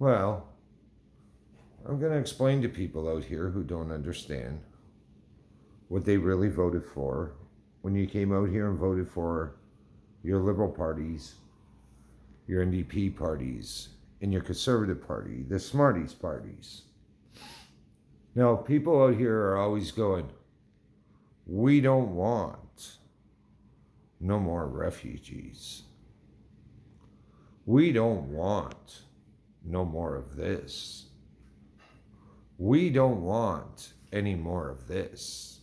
Well, I'm going to explain to people out here who don't understand what they really voted for when you came out here and voted for your Liberal parties, your NDP parties, and your Conservative party, the Smarties parties. Now, people out here are always going, we don't want no more refugees. We don't want no more of this. We don't want any more of this.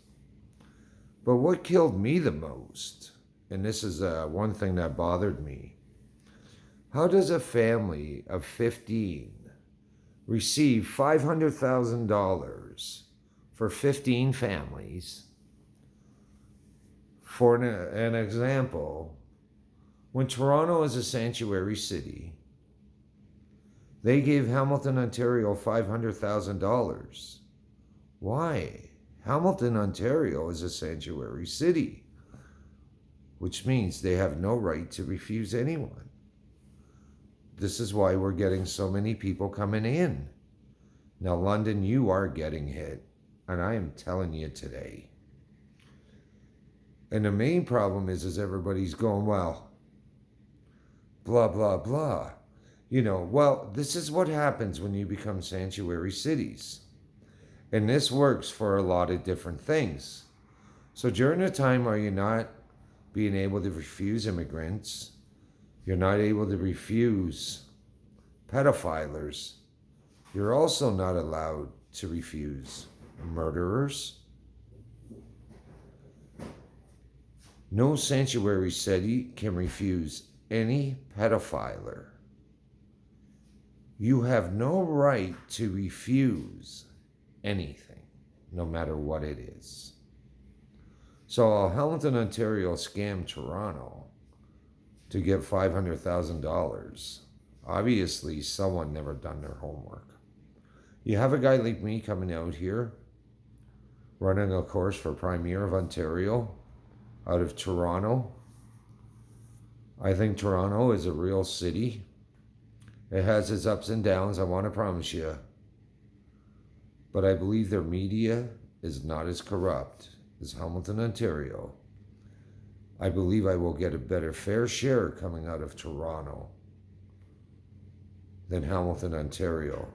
But what killed me the most, and this is one thing that bothered me, how does a family of 15 receive $500,000 for 15 families? For an example, when Toronto is a sanctuary city, they gave Hamilton, Ontario $500,000. Why? Hamilton, Ontario is a sanctuary city, which means they have no right to refuse anyone. This is why we're getting so many people coming in. Now, London, you are getting hit, and I am telling you today. And the main problem is everybody's going, well, blah, blah, blah. Well, this is what happens when you become sanctuary cities. And this works for a lot of different things. So during the time, are you not being able to refuse immigrants? You're not able to refuse pedophiles. You're also not allowed to refuse murderers. No sanctuary city can refuse any pedophiler. You have no right to refuse anything, no matter what it is. So Hamilton, Ontario scammed Toronto to get $500,000. Obviously, someone never done their homework. You have a guy like me coming out here, running a course for Premier of Ontario, out of Toronto. I think Toronto is a real city. It has its ups and downs, I want to promise you. But I believe their media is not as corrupt as Hamilton, Ontario. I believe I will get a better fair share coming out of Toronto than Hamilton, Ontario.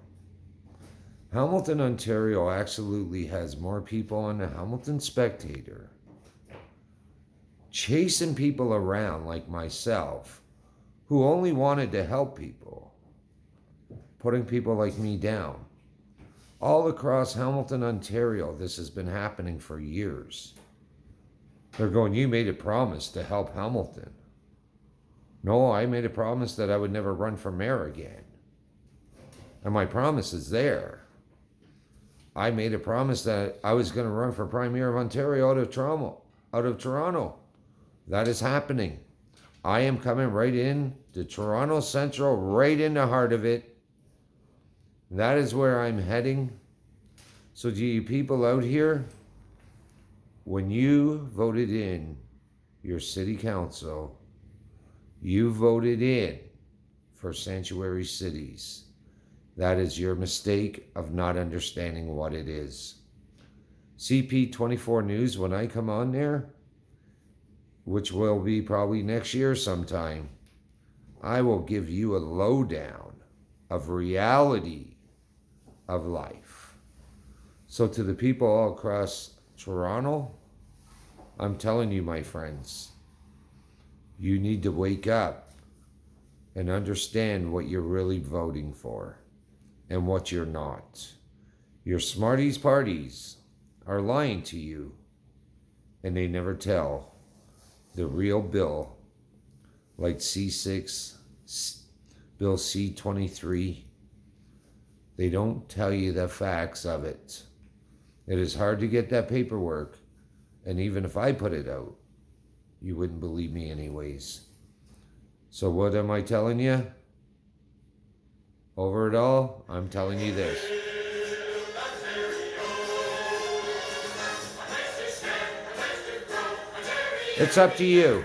Hamilton, Ontario absolutely has more people on the Hamilton Spectator chasing people around like myself who only wanted to help people, putting people like me down. All across Hamilton, Ontario, this has been happening for years. They're going, you made a promise to help Hamilton. No, I made a promise that I would never run for mayor again. And my promise is there. I made a promise that I was going to run for Premier of Ontario out of Toronto. That is happening. I am coming right in to Toronto Central, right in the heart of it. That is where I'm heading. So to you people out here, when you voted in your city council, you voted in for sanctuary cities. That is your mistake of not understanding what it is. CP24 News, when I come on there, which will be probably next year sometime, I will give you a lowdown of reality of life. So to the people all across Toronto, I'm telling you, my friends, you need to wake up and understand what you're really voting for and what you're not. Your Smarties parties are lying to you, and they never tell the real bill, like C6, Bill C23. They don't tell you the facts of it. It is hard to get that paperwork, and even if I put it out, you wouldn't believe me anyways. So what am I telling you? Over it all, I'm telling you this. It's up to you.